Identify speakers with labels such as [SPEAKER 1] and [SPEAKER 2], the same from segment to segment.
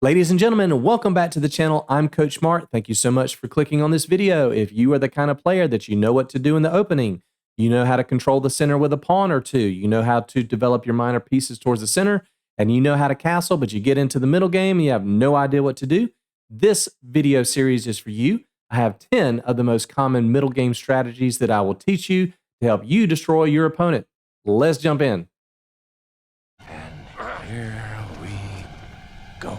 [SPEAKER 1] Ladies and gentlemen, welcome back to the channel. I'm Coach Smart. Thank you so much for clicking on this video. If you are the kind of player that you know what to do in the opening, you know how to control the center with a pawn or two, you know how to develop your minor pieces towards the center, and you know how to castle, but you get into the middle game and you have no idea what to do, this video series is for you. I have 10 of the most common middle game strategies that I will teach you to help you destroy your opponent. Let's jump in.
[SPEAKER 2] And here we go.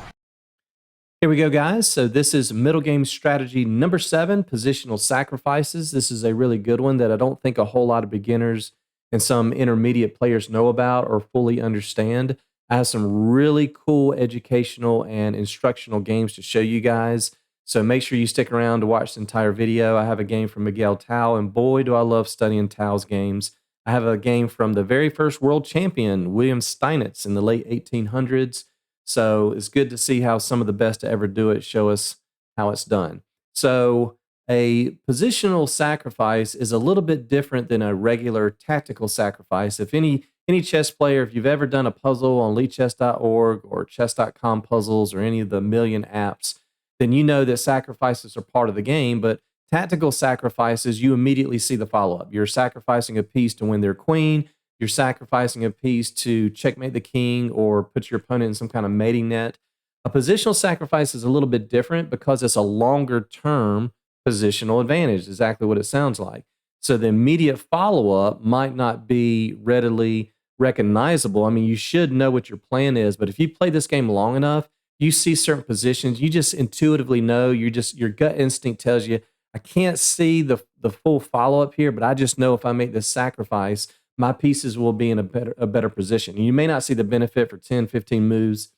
[SPEAKER 1] Here we go, guys. So this is middle game strategy number 7, positional sacrifices. This is a really good one that I don't think a whole lot of beginners and some intermediate players know about or fully understand. I have some really cool educational and instructional games to show you guys. So make sure you stick around to watch the entire video. I have a game from Mikhail Tal, and boy, do I love studying Tal's games. I have a game from the very first world champion, William Steinitz, in the late 1800s. So it's good to see how some of the best to ever do it show us how it's done. So a positional sacrifice is a little bit different than a regular tactical sacrifice. If any chess player, if you've ever done a puzzle on leadchess.org or chess.com puzzles or any of the million apps, then you know that sacrifices are part of the game. But tactical sacrifices, you immediately see the follow-up. You're sacrificing a piece to win their queen. You're sacrificing a piece to checkmate the king or put your opponent in some kind of mating net. A positional sacrifice is a little bit different because it's a longer-term positional advantage, exactly what it sounds like. So the immediate follow-up might not be readily recognizable. I mean, you should know what your plan is, but if you play this game long enough, you see certain positions, you just intuitively know, your gut instinct tells you, I can't see the full follow-up here, but I just know if I make this sacrifice, my pieces will be in a better position. You may not see the benefit for 10, 15 moves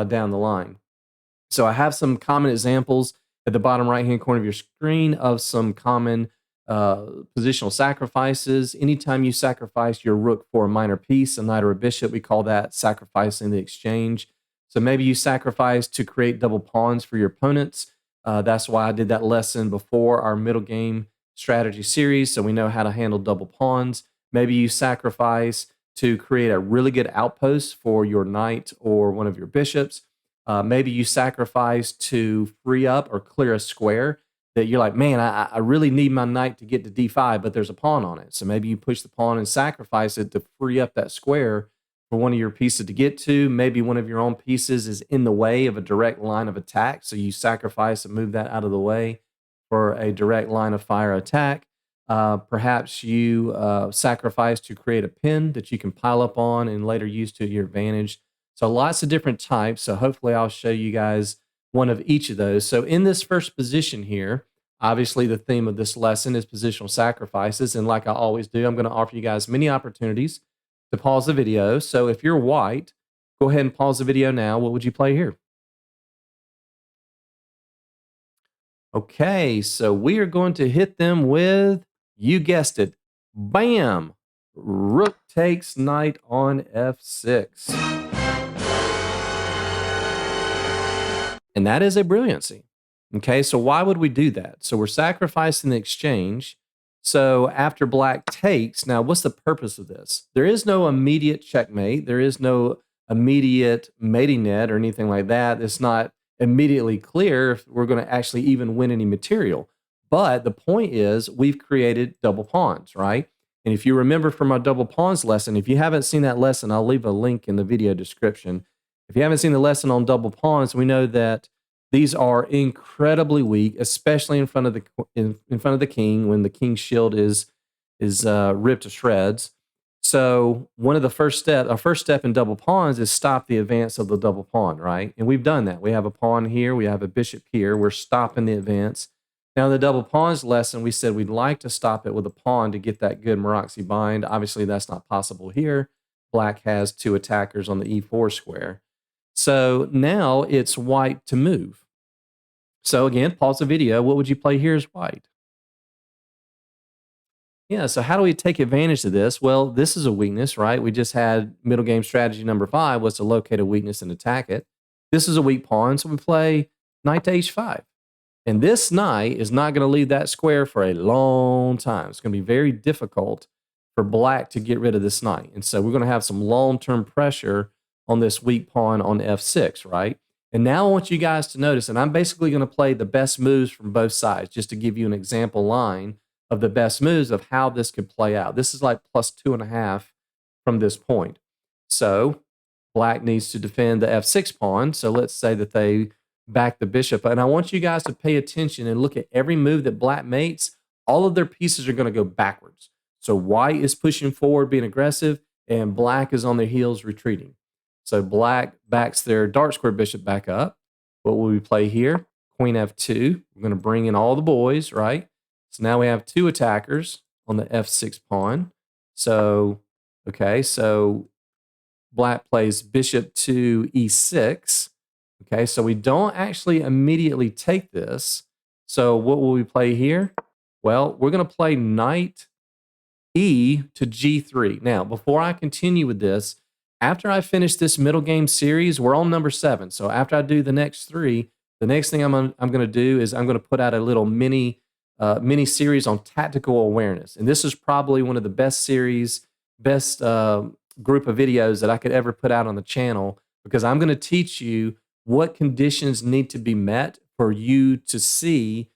[SPEAKER 1] down the line. So I have some common examples at the bottom right-hand corner of your screen of some common positional sacrifices. Anytime you sacrifice your rook for a minor piece, a knight or a bishop, we call that sacrificing the exchange. So maybe you sacrifice to create double pawns for your opponents. That's why I did that lesson before our middle game strategy series, so we know how to handle double pawns. Maybe you sacrifice to create a really good outpost for your knight or one of your bishops. Maybe you sacrifice to free up or clear a square that you're like, man, I really need my knight to get to d5, but there's a pawn on it. So maybe you push the pawn and sacrifice it to free up that square for one of your pieces to get to. Maybe one of your own pieces is in the way of a direct line of attack, so you sacrifice and move that out of the way for a direct line of fire attack. Perhaps you sacrifice to create a pin that you can pile up on and later use to your advantage. So lots of different types. So hopefully I'll show you guys one of each of those. So in this first position here, obviously the theme of this lesson is positional sacrifices. And like I always do, I'm going to offer you guys many opportunities to pause the video. So if you're white, go ahead and pause the video now. What would you play here? Okay, so we are going to hit them with, you guessed it, bam! Rook takes knight on f6. And that is a brilliancy. Okay, so why would we do that? So we're sacrificing the exchange. So after black takes, now what's the purpose of this? There is no immediate checkmate. There is no immediate mating net or anything like that. It's not immediately clear if we're going to actually even win any material. But the point is we've created double pawns, right? And if you remember from our double pawns lesson, if you haven't seen that lesson, I'll leave a link in the video description. If you haven't seen the lesson on double pawns, we know that these are incredibly weak, especially in front of the king when the king's shield is ripped to shreds. So one of the our first step in double pawns is stop the advance of the double pawn, right? And we've done that. We have a pawn here, we have a bishop here. We're stopping the advance. Now in the double pawns lesson, we said we'd like to stop it with a pawn to get that good Maroczy bind. Obviously, that's not possible here. Black has 2 attackers on the e4 square. So now it's white to move. So again, pause the video. What would you play here as white? Yeah, so how do we take advantage of this? Well, this is a weakness, right? We just had middle game strategy number 5 was to locate a weakness and attack it. This is a weak pawn, so we play knight to h5. And this knight is not going to leave that square for a long time. It's going to be very difficult for black to get rid of this knight. And so we're going to have some long-term pressure on this weak pawn on f6, right? And now I want you guys to notice, and I'm basically going to play the best moves from both sides just to give you an example line of the best moves of how this could play out. This is like plus 2.5 from this point. So black needs to defend the f6 pawn. So let's say that they back the bishop. And I want you guys to pay attention and look at every move that black makes. All of their pieces are going to go backwards. So white is pushing forward, being aggressive, and black is on their heels, retreating. So black backs their dark square bishop back up. What will we play here? Queen f2. We're going to bring in all the boys, right? So now we have two attackers on the f6 pawn. So, okay, so black plays bishop to e6. Okay, so we don't actually immediately take this. So what will we play here? Well, we're going to play knight e to g3. Now, before I continue with this, after I finish this middle game series, we're on number 7. So after I do the next 3, the next thing I'm going to do is I'm going to put out a little mini series on tactical awareness. And this is probably one of the best series, best group of videos that I could ever put out on the channel, because I'm going to teach you what conditions need to be met for you to see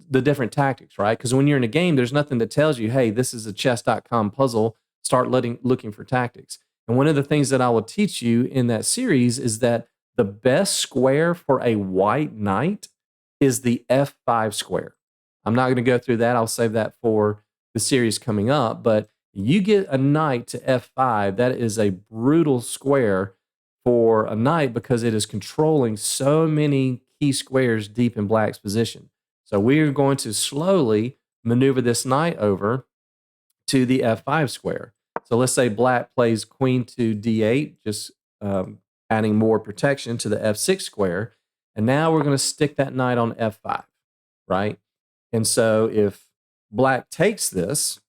[SPEAKER 1] the different tactics, right? Because when you're in a game, there's nothing that tells you, hey, this is a chess.com puzzle, start looking for tactics. And one of the things that I will teach you in that series is that the best square for a white knight is the f5 square. I'm not going to go through that. I'll save that for the series coming up. But you get a knight to f5, that is a brutal square for a knight because it is controlling so many key squares deep in black's position. So we are going to slowly maneuver this knight over to the f5 square. So let's say black plays queen to d8, just adding more protection to the f6 square. And now we're going to stick that knight on f5, right? And so if black takes this,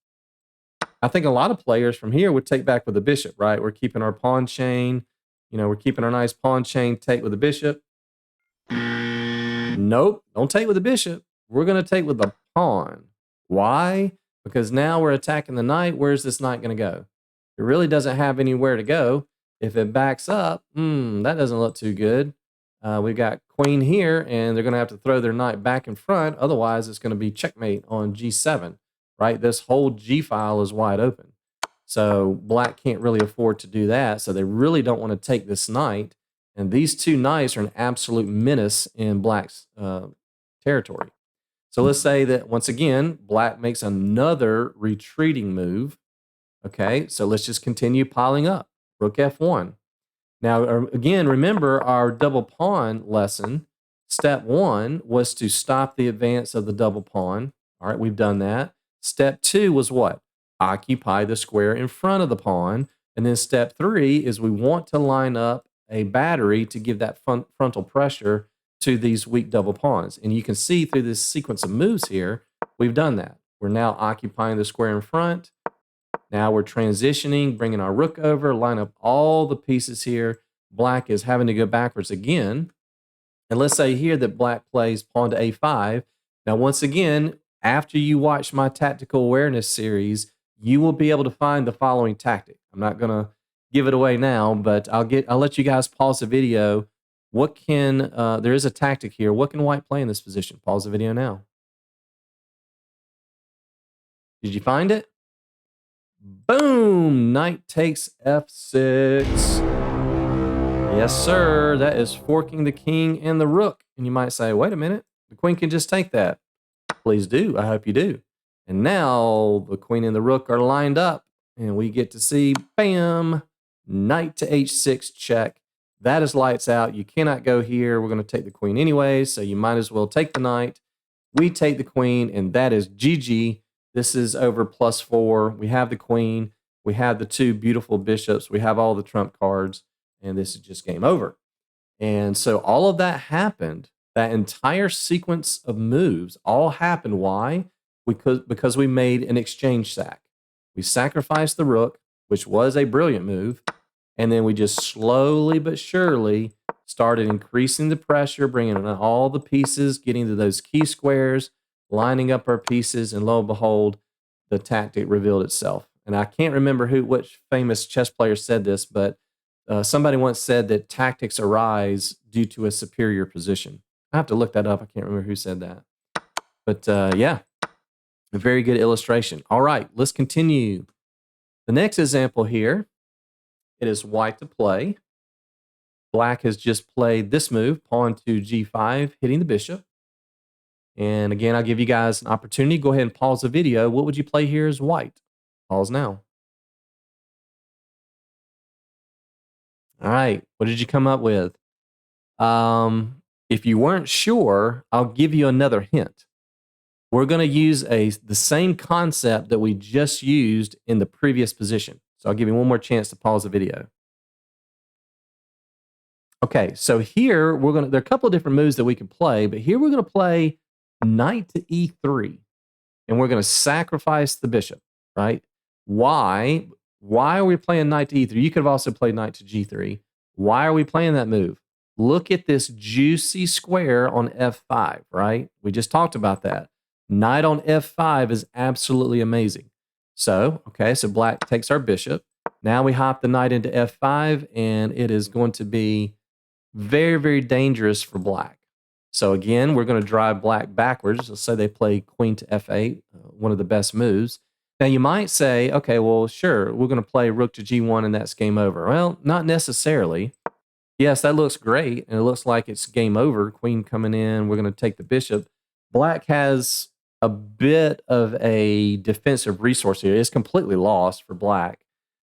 [SPEAKER 1] I think a lot of players from here would take back with the bishop, right? We're keeping our pawn chain. We're keeping our nice pawn chain, take with the bishop. Nope, don't take with the bishop. We're going to take with the pawn. Why? Because now we're attacking the knight. Where's this knight going to go? It really doesn't have anywhere to go. If it backs up, that doesn't look too good. We've got queen here, and they're going to have to throw their knight back in front. Otherwise, it's going to be checkmate on g7, right? This whole g file is wide open. So black can't really afford to do that. So they really don't want to take this knight. And these two knights are an absolute menace in black's territory. So let's say that, once again, black makes another retreating move. Okay, so let's just continue piling up. Rook f1. Now, again, remember our double pawn lesson. Step 1 was to stop the advance of the double pawn. All right, we've done that. Step 2 was what? Occupy the square in front of the pawn. And then step 3 is we want to line up a battery to give that frontal pressure to these weak double pawns. And you can see through this sequence of moves here, we've done that. We're now occupying the square in front. Now we're transitioning, bringing our rook over, line up all the pieces here. Black is having to go backwards again. And let's say here that black plays pawn to a5. Now, once again, after you watch my tactical awareness series, you will be able to find the following tactic. I'm not going to give it away now, but I'll let you guys pause the video. There is a tactic here. What can white play in this position? Pause the video now. Did you find it? Boom! Knight takes f6. Yes, sir. That is forking the king and the rook. And you might say, wait a minute, the queen can just take that. Please do. I hope you do. And now the queen and the rook are lined up, and we get to see, bam, knight to h6 check. That is lights out. You cannot go here. We're going to take the queen anyway, so you might as well take the knight. We take the queen, and that is GG. This is over +4. We have the queen. We have the two beautiful bishops. We have all the trump cards, and this is just game over. And so all of that happened. That entire sequence of moves all happened. Why? Because we made an exchange sack. We sacrificed the rook, which was a brilliant move, and then we just slowly but surely started increasing the pressure, bringing in all the pieces, getting to those key squares, lining up our pieces, and lo and behold, the tactic revealed itself. And I can't remember which famous chess player said this, but somebody once said that tactics arise due to a superior position. I have to look that up. I can't remember who said that. But yeah, a very good illustration. All right, let's continue. The next example here, it is white to play. Black has just played this move, pawn to g5, hitting the bishop. And again, I'll give you guys an opportunity. Go ahead and pause the video. What would you play here as white? Pause now. All right, what did you come up with? If you weren't sure, I'll give you another hint. We're going to use the same concept that we just used in the previous position. So I'll give you one more chance to pause the video. Okay, so here there are a couple of different moves that we can play, but here we're going to play knight to e3, and we're going to sacrifice the bishop, right? Why? Why are we playing knight to e3? You could have also played knight to g3. Why are we playing that move? Look at this juicy square on f5, right? We just talked about that. Knight on f5 is absolutely amazing. So, okay, so black takes our bishop. Now we hop the knight into f5, and it is going to be very, very dangerous for black. So again, we're going to drive black backwards. Let's say they play queen to f8, one of the best moves. Now you might say, okay, well, sure, we're going to play rook to g1 and that's game over. Well, not necessarily. Yes, that looks great, and it looks like it's game over. Queen coming in, we're going to take the bishop. Black has a bit of a defensive resource here. It's completely lost for black,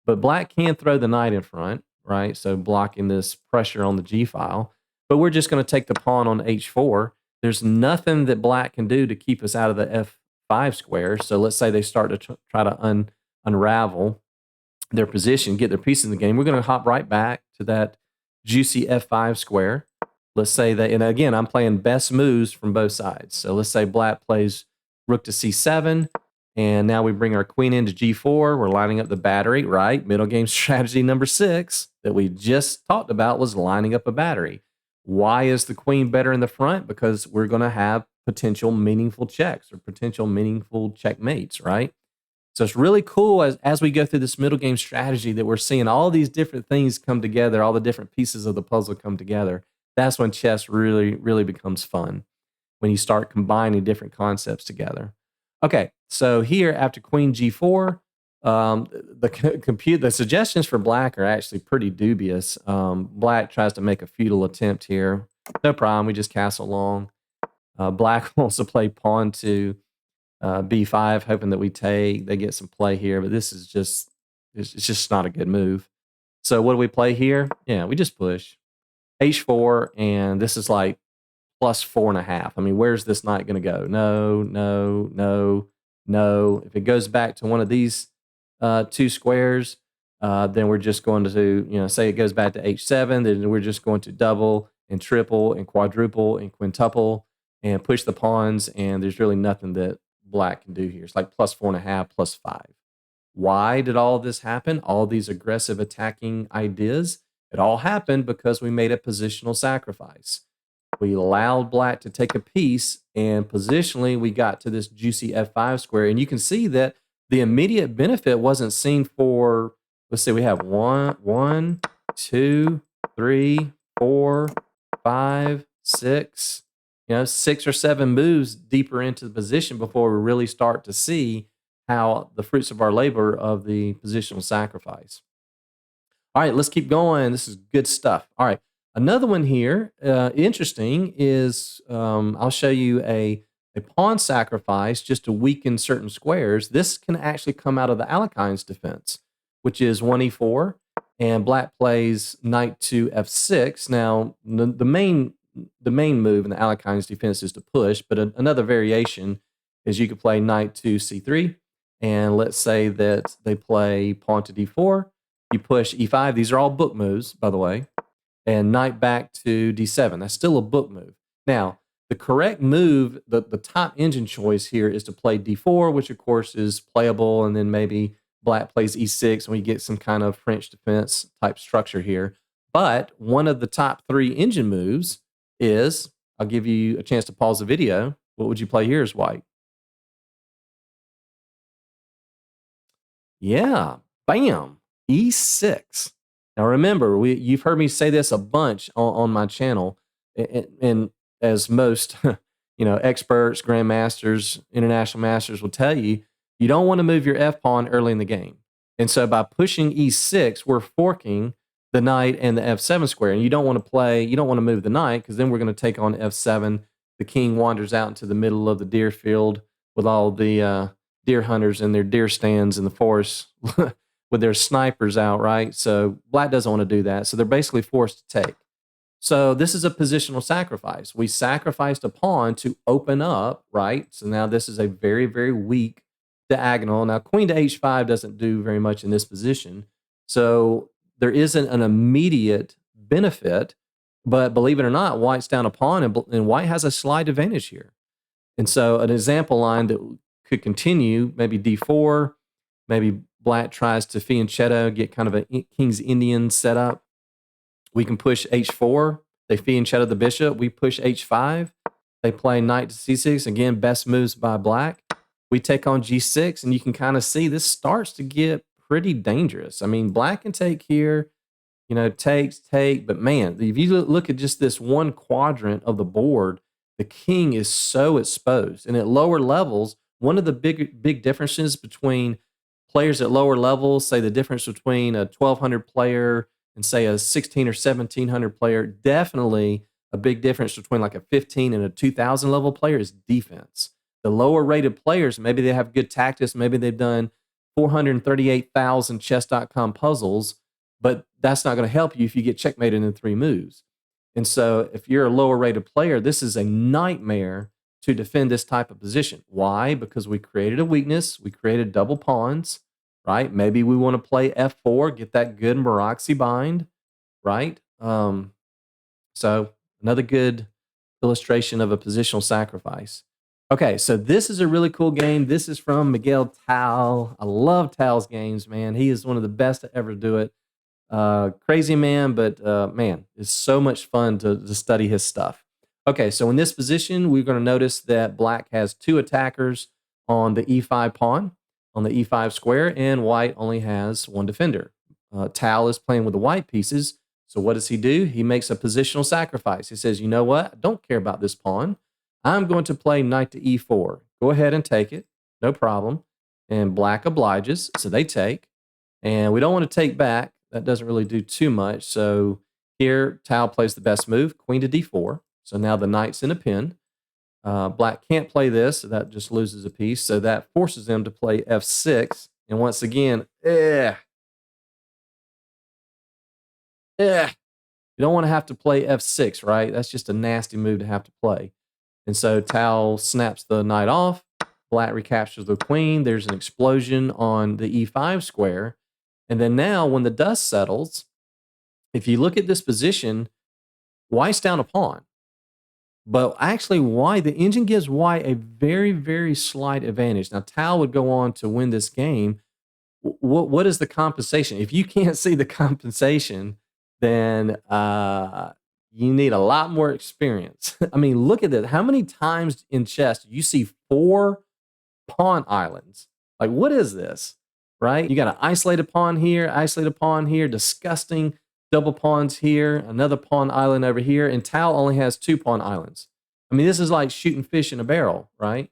[SPEAKER 1] but black can throw the knight in front, right? So blocking this pressure on the g file. But we're just going to take the pawn on h4. There's nothing that black can do to keep us out of the f5 square. So let's say they start to try to unravel their position, get their pieces in the game. We're going to hop right back to that juicy f5 square. Let's say that, and again, I'm playing best moves from both sides. So let's say black plays rook to c7, and now we bring our queen into g4. We're lining up the battery, right? Middle game strategy number 6 that we just talked about was lining up a battery. Why is the queen better in the front? Because we're going to have potential meaningful checks or potential meaningful checkmates, right? So it's really cool as we go through this middle game strategy that we're seeing all these different things come together, all the different pieces of the puzzle come together. That's when chess really, really becomes fun, when you start combining different concepts together. Okay, so here after queen g4, the suggestions for black are actually pretty dubious. Black tries to make a futile attempt here. No problem, we just castle long. Black wants to play pawn to b5, hoping that we take. They get some play here, but this is just it's just not a good move. So what do we play here? Yeah, we just push h4, and this is like plus 4.5. I mean, where's this knight going to go? No, no, no, no. If it goes back to one of these two squares, then we're just going to, say it goes back to h7, then we're just going to double and triple and quadruple and quintuple and push the pawns, and there's really nothing that black can do here. It's like plus 4.5, plus 5. Why did all this happen? All these aggressive attacking ideas? It all happened because we made a positional sacrifice. We allowed black to take a piece, and positionally we got to this juicy f5 square. And you can see that the immediate benefit wasn't seen for, let's see, we have 1, 2, 3, 4, 5, 6, 6 or 7 moves deeper into the position before we really start to see how the fruits of our labor of the positional sacrifice. All right, let's keep going. This is good stuff. All right. Another one here, interesting, is I'll show you a pawn sacrifice just to weaken certain squares. This can actually come out of the Alekhine's defense, which is 1e4, and black plays knight to f6. Now, the main move in the Alekhine's defense is to push, but another variation is you could play knight to c3, and let's say that they play pawn to d4. You push e5. These are all book moves, by the way. And knight back to d7. That's still a book move. Now, the correct move, the top engine choice here is to play d4, which of course is playable, and then maybe black plays e6, and we get some kind of French defense type structure here. But one of the top 3 engine moves is, I'll give you a chance to pause the video. What would you play here as white? Yeah, bam, e6. Now remember, you've heard me say this a bunch on my channel, and as most experts, grandmasters, international masters will tell you, you don't want to move your f pawn early in the game. And so by pushing e6, we're forking the knight and the f7 square. And you don't want to move the knight because then we're going to take on f7. The king wanders out into the middle of the deer field with all the deer hunters in their deer stands in the forest with their snipers out, right? So black doesn't want to do that. So they're basically forced to take. So this is a positional sacrifice. We sacrificed a pawn to open up, right? So now this is a very, very weak diagonal. Now queen to h5 doesn't do very much in this position. So there isn't an immediate benefit, but believe it or not, white's down a pawn and white has a slight advantage here. And so an example line that could continue, maybe d4, maybe black tries to fianchetto, get kind of a King's Indian setup. We can push h4. They fianchetto the bishop. We push h5. They play knight to c6. Again, best moves by black. We take on g6, and you can kind of see this starts to get pretty dangerous. I mean, black can take here, take. But man, if you look at just this one quadrant of the board, the king is so exposed. And at lower levels, one of the big differences between players at lower levels, say the difference between a 1,200 player and say a 1,600 or 1,700 player, definitely a big difference between like a 15 and a 2,000 level player is defense. The lower rated players, maybe they have good tactics, maybe they've done 438,000 chess.com puzzles, but that's not going to help you if you get checkmated in 3 moves. And so if you're a lower rated player, this is a nightmare to defend this type of position. Why? Because we created a weakness. We created double pawns, right? Maybe we want to play f4, get that good Maroczy bind, right? So another good illustration of a positional sacrifice. Okay, so this is a really cool game. This is from Mikhail Tal. I love Tal's games, man. He is one of the best to ever do it. Crazy man, but man, it's so much fun to study his stuff. Okay, so in this position, we're going to notice that black has 2 attackers on the e5 pawn, on the e5 square, and white only has 1 defender. Tal is playing with the white pieces, so what does he do? He makes a positional sacrifice. He says, you know what? I don't care about this pawn. I'm going to play knight to e4. Go ahead and take it. No problem. And black obliges, so they take. And we don't want to take back. That doesn't really do too much. So here, Tal plays the best move, queen to d4. So now the knight's in a pin. Black can't play this, so that just loses a piece. So that forces them to play f6. And once again, you don't want to have to play f6, right? That's just a nasty move to have to play. And so Tal snaps the knight off. Black recaptures the queen. There's an explosion on the e5 square. And then now when the dust settles, if you look at this position, white's down a pawn. But actually, the engine gives white a very, very slight advantage. Now, Tal would go on to win this game. What is the compensation? If you can't see the compensation, then you need a lot more experience. I mean, look at this. How many times in chess do you see 4 pawn islands? Like, what is this? Right? You got an isolated pawn here, disgusting double pawns here, another pawn island over here, and Tal only has 2 pawn islands. I mean, this is like shooting fish in a barrel, right?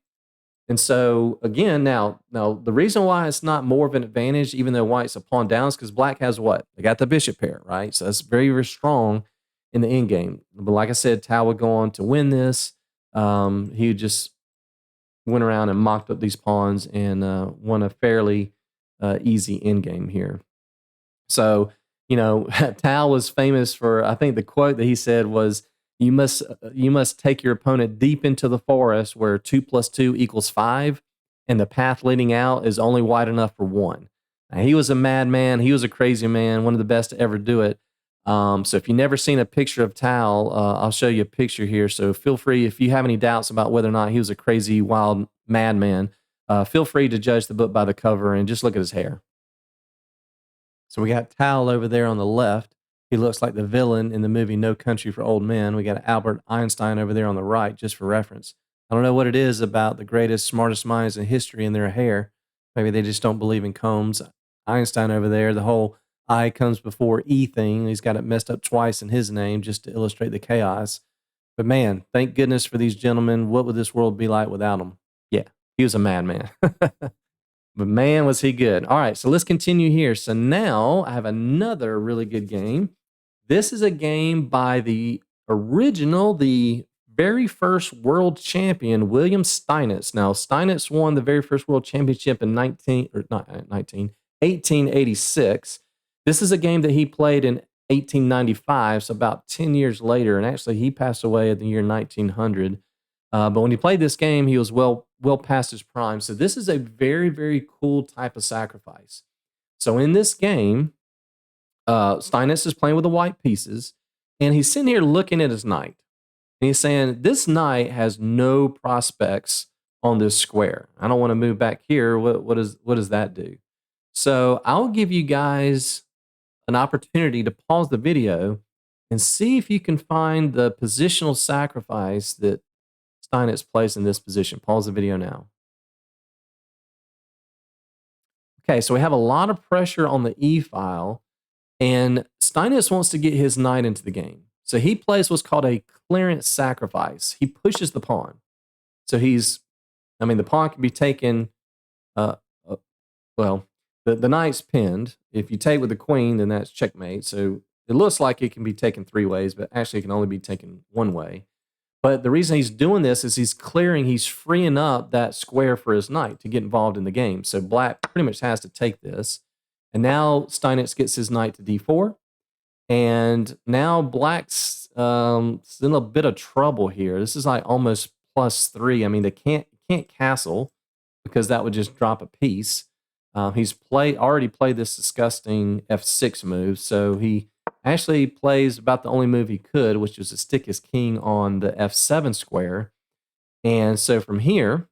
[SPEAKER 1] And so, again, now the reason why it's not more of an advantage, even though white's a pawn down, is because black has what? They got the bishop pair, right? So that's very, very strong in the end game. But like I said, Tal would go on to win this. He just went around and mocked up these pawns and won a fairly easy end game here. So, Tal was famous for, I think the quote that he said was, you must take your opponent deep into the forest where 2 + 2 = 5, and the path leading out is only wide enough for 1. Now, he was a madman. He was a crazy man, one of the best to ever do it. So if you've never seen a picture of Tal, I'll show you a picture here. So feel free, if you have any doubts about whether or not he was a crazy, wild madman, feel free to judge the book by the cover and just look at his hair. So we got Tal over there on the left. He looks like the villain in the movie No Country for Old Men. We got Albert Einstein over there on the right, just for reference. I don't know what it is about the greatest, smartest minds in history and their hair. Maybe they just don't believe in combs. Einstein over there, the whole I comes before E thing. He's got it messed up twice in his name just to illustrate the chaos. But man, thank goodness for these gentlemen. What would this world be like without them? Yeah, he was a madman. But man, was he good. All right, so let's continue here. So now I have another really good game. This is a game by the original, the very first world champion, William Steinitz. Now, Steinitz won the very first world championship in 1886. This is a game that he played in 1895, so about 10 years later. And actually, he passed away in the year 1900. But when he played this game, he was well past his prime. So this is a very, very cool type of sacrifice. So in this game, Steinitz is playing with the white pieces, and he's sitting here looking at his knight. And he's saying, this knight has no prospects on this square. I don't want to move back here. What does that do? So I'll give you guys an opportunity to pause the video and see if you can find the positional sacrifice that Steinitz plays in this position. Pause the video now. Okay, so we have a lot of pressure on the E file, and Steinitz wants to get his knight into the game. So he plays what's called a clearance sacrifice. He pushes the pawn. So the pawn can be taken, well, the knight's pinned. If you take with the queen, then that's checkmate. So it looks like it can be taken three ways, but actually it can only be taken one way. But the reason he's doing this is he's freeing up that square for his knight to get involved in the game. So black pretty much has to take this. And now Steinitz gets his knight to d4. And now black's in a bit of trouble here. This is like almost +3. I mean, they can't castle because that would just drop a piece. He's already played this disgusting f6 move, so he actually plays about the only move he could, which was to stick his king on the f7 square. And so from here,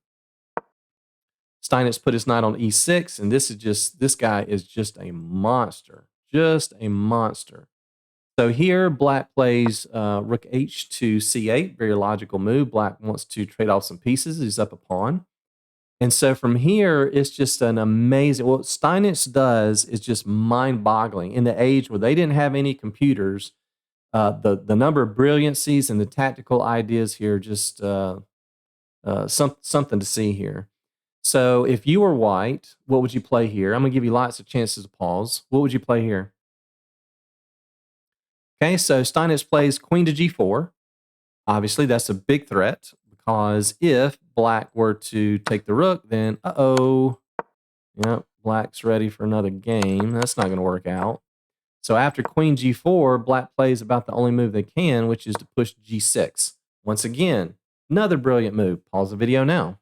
[SPEAKER 1] Steinitz put his knight on e6, and this guy is just a monster. Just a monster. So here, black plays rook h2 c8, very logical move. Black wants to trade off some pieces. He's up a pawn. And so from here, it's just an amazing, what Steinitz does is just mind-boggling. In the age where they didn't have any computers, the number of brilliancies and the tactical ideas here, just something to see here. So if you were white, what would you play here? I'm going to give you lots of chances to pause. What would you play here? Okay, so Steinitz plays queen to g4. Obviously, that's a big threat because if black were to take the rook, then black's ready for another game. That's not going to work out. So after queen g4, black plays about the only move they can, which is to push g6. Once again, another brilliant move. Pause the video now.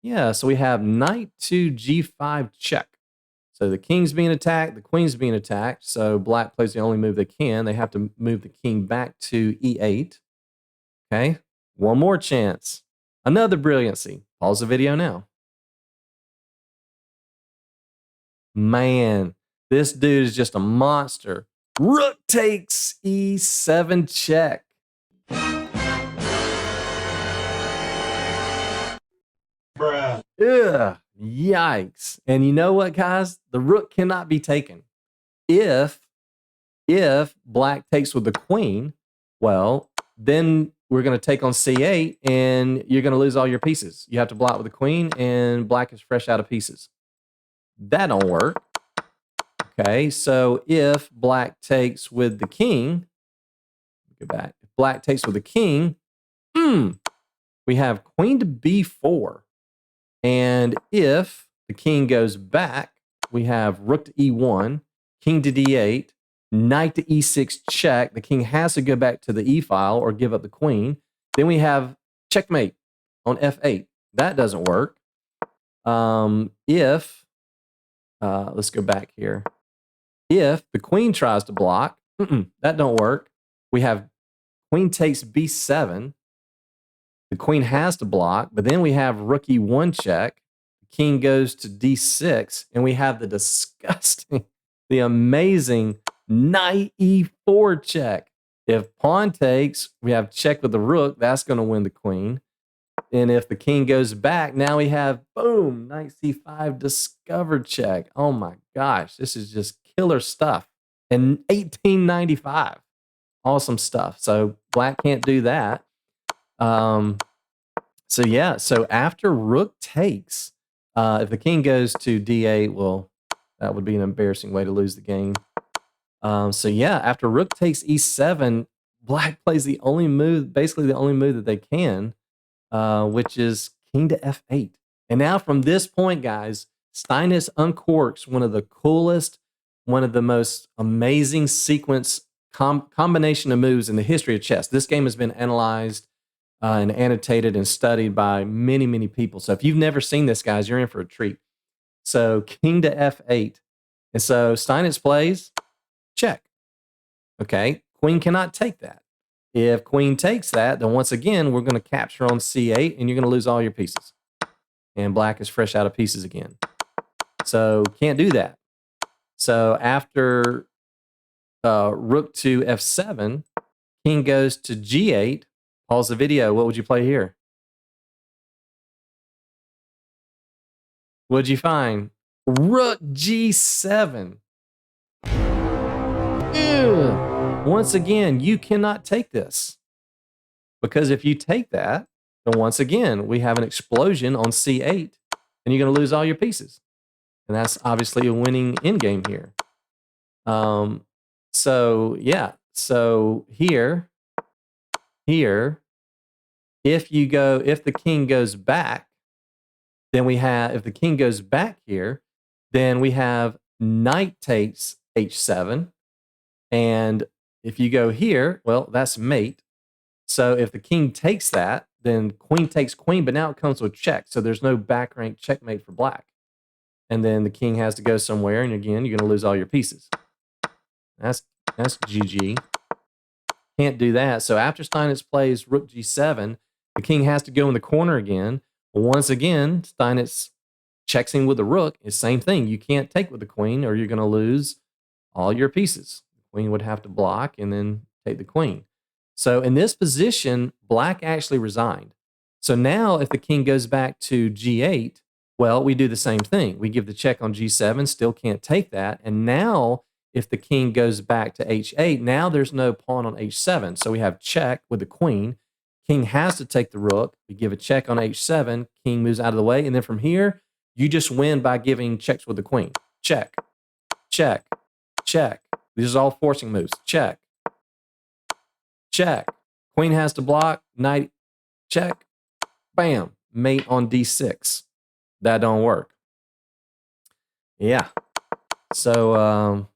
[SPEAKER 1] Yeah, so we have knight to g5 check. So the king's being attacked, the queen's being attacked. So black plays the only move they can. They have to move the king back to e8. Okay, one more chance. Another brilliancy. Pause the video now. Man, this dude is just a monster. Rook takes e7 check.
[SPEAKER 2] Bruh.
[SPEAKER 1] Ugh, yikes. And you know what, guys? The rook cannot be taken. If black takes with the queen, well, then we're going to take on c8, and you're going to lose all your pieces. You have to block with the queen, and black is fresh out of pieces. That don't work. Okay, so if black takes with the king, go back. If black takes with the king, we have queen to b4. And if the king goes back, we have rook to e1, king to d8, knight to e6 check. The king has to go back to the e file or give up the queen. Then we have checkmate on f8. That doesn't work. Let's go back here. If the queen tries to block, that don't work. We have queen takes b7. The queen has to block, but then we have rook e1 check. The king goes to d6, and we have the disgusting, the amazing knight e4 check. If pawn takes, we have check with the rook. That's going to win the queen. And if the king goes back, now we have, boom, knight c5 discovered check. Oh my gosh, this is just killer stuff. In 1895, awesome stuff. So black can't do that. So yeah, so after rook takes, if the king goes to d8, well, that would be an embarrassing way to lose the game. So yeah, after rook takes e7, black plays the only move, basically the only move that they can, which is king to f8. And now from this point, guys, Steinitz uncorks one of the coolest, one of the most amazing sequence combination of moves in the history of chess. This game has been analyzed and annotated and studied by many, many people. So if you've never seen this, guys, you're in for a treat. So king to f8. And so Steinitz plays check. Okay, queen cannot take that. If queen takes that, then once again, we're going to capture on c8 and you're going to lose all your pieces. And black is fresh out of pieces again. So can't do that. So after rook to f7, king goes to g8. Pause the video. What would you play here? What'd you find? Rook g7. Ew. Once again, you cannot take this. Because if you take that, then once again, we have an explosion on c8, and you're going to lose all your pieces. And that's obviously a winning endgame here. So, yeah. So here, if the king goes back, then we have, if the king goes back here, then we have knight takes h7. And if you go here, well, that's mate. So if the king takes that, then queen takes queen, but now it comes with check. So there's no back rank checkmate for black. And then the king has to go somewhere, and again, you're going to lose all your pieces. That's GG. Can't do that. So after Steinitz plays rook g7, the king has to go in the corner again. Once again, Steinitz checks in with the rook. It's the same thing. You can't take with the queen, or you're going to lose all your pieces. The queen would have to block and then take the queen. So in this position, black actually resigned. So now if the king goes back to g8, well, we do the same thing. We give the check on g7, still can't take that. And now if the king goes back to h8, now there's no pawn on h7. So we have check with the queen. King has to take the rook. We give a check on h7. King moves out of the way. And then from here, you just win by giving checks with the queen. Check, check, check. These are all forcing moves. Check, check. Queen has to block. Knight, check. Bam. Mate on d6. That don't work. Yeah. So,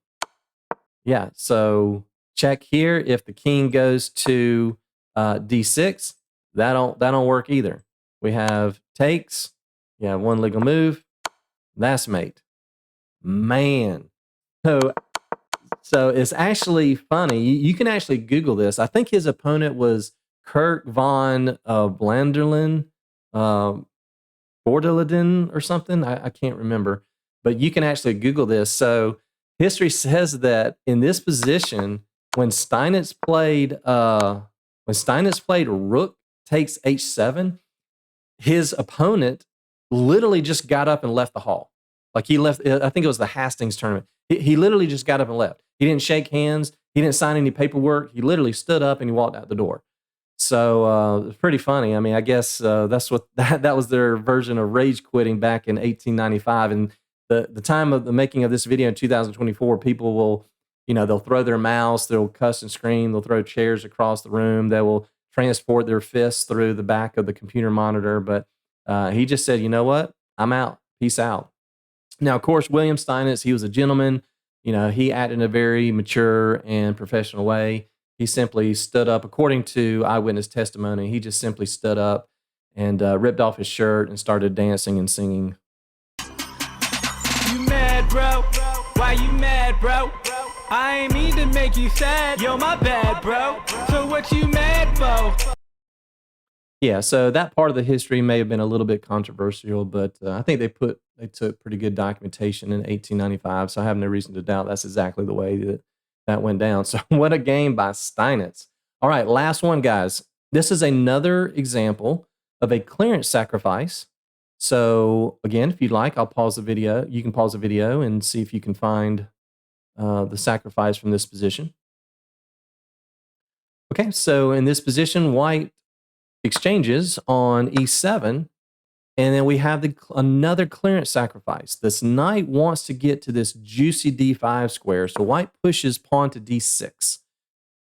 [SPEAKER 1] yeah. So check here. If the king goes to d6, that don't work either. We have takes. You have one legal move. That's mate. Man. So it's actually funny. You can actually Google this. I think his opponent was Kurt von Blanderlin, Bordeliden or something. I can't remember. But you can actually Google this. So history says that in this position, when Steinitz played rook takes h7, his opponent literally just got up and left the hall. Like he left, I think it was the Hastings tournament. He literally just got up and left. He didn't shake hands. He didn't sign any paperwork. He literally stood up and he walked out the door. So it's pretty funny. I mean, I guess that's what that was their version of rage quitting back in 1895. And the time of the making of this video in 2024, people will, they'll throw their mouse, they'll cuss and scream, they'll throw chairs across the room, they will transport their fists through the back of the computer monitor. But he just said, you know what? I'm out. Peace out. Now, of course, William Steinitz, he was a gentleman. He acted in a very mature and professional way. He simply stood up, according to eyewitness testimony, he just simply stood up and ripped off his shirt and started dancing and singing.
[SPEAKER 3] You mad, bro? Why you mad, bro? I ain't mean to make you sad. Yo, my bad, bro. So what you mad for?
[SPEAKER 1] Yeah, so that part of the history may have been a little bit controversial, but I think they took pretty good documentation in 1895, so I have no reason to doubt that's exactly the way that went down. So what a game by Steinitz. All right, last one, guys. This is another example of a clearance sacrifice So again, if you'd like, I'll pause the video. You can pause the video and see if you can find the sacrifice from this position. Okay, so in this position, white exchanges on e7, and then we have another clearance sacrifice. This knight wants to get to this juicy d5 square, so white pushes pawn to d6.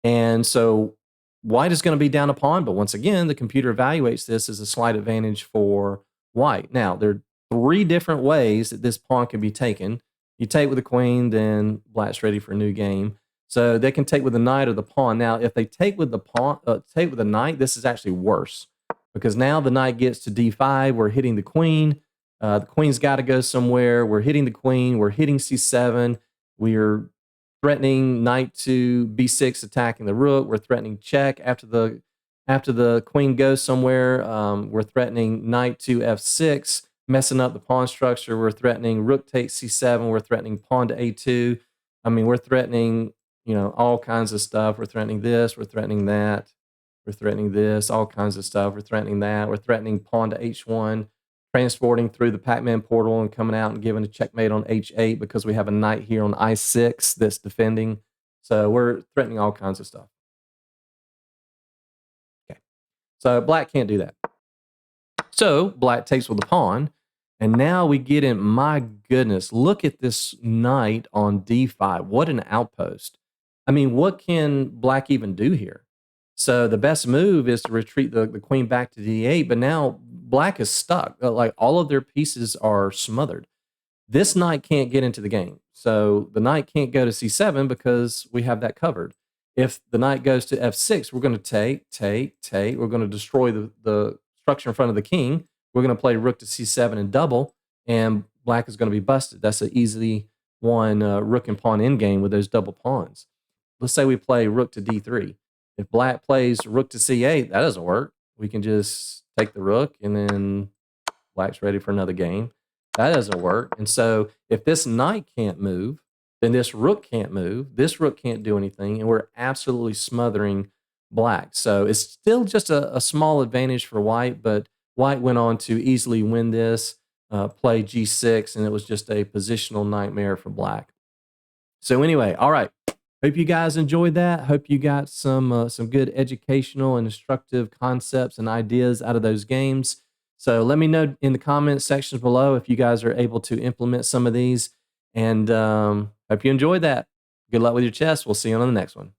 [SPEAKER 1] And so white is going to be down a pawn, but once again, the computer evaluates this as a slight advantage for white. Now, there are 3 different ways that this pawn can be taken. You take with the queen, then black's ready for a new game. So they can take with the knight or the pawn. Now, if they take with the pawn, take with the knight, this is actually worse because now the knight gets to d5. We're hitting the queen. The queen's got to go somewhere. We're hitting the queen. We're hitting c7. We're threatening knight to b6, attacking the rook. We're threatening check after the queen goes somewhere. We're threatening knight to f6, messing up the pawn structure. We're threatening rook takes c7. We're threatening pawn to a2. I mean, we're threatening, all kinds of stuff. We're threatening this. We're threatening that. We're threatening this. All kinds of stuff. We're threatening that. We're threatening pawn to h1, transporting through the Pac-Man portal and coming out and giving a checkmate on h8 because we have a knight here on i6 that's defending. So we're threatening all kinds of stuff. Okay. So black can't do that. So black takes with the pawn. And now we get in, my goodness, look at this knight on d5. What an outpost. I mean, what can black even do here? So the best move is to retreat the queen back to d8, but now black is stuck. Like all of their pieces are smothered. This knight can't get into the game. So the knight can't go to c7 because we have that covered. If the knight goes to f6, we're going to take. We're going to destroy the structure in front of the king. We're going to play rook to c7 and double, and black is going to be busted. That's an easily won rook and pawn endgame with those double pawns. Let's say we play rook to d3. If black plays rook to c8, that doesn't work. We can just take the rook, and then black's ready for another game. That doesn't work. And so if this knight can't move, then this rook can't move. This rook can't do anything, and we're absolutely smothering black. So it's still just a small advantage for white, but white went on to easily win this, play g6, and it was just a positional nightmare for black. So anyway, all right. Hope you guys enjoyed that. Hope you got some good educational and instructive concepts and ideas out of those games. So let me know in the comments sections below if you guys are able to implement some of these. And hope you enjoyed that. Good luck with your chess. We'll see you on the next one.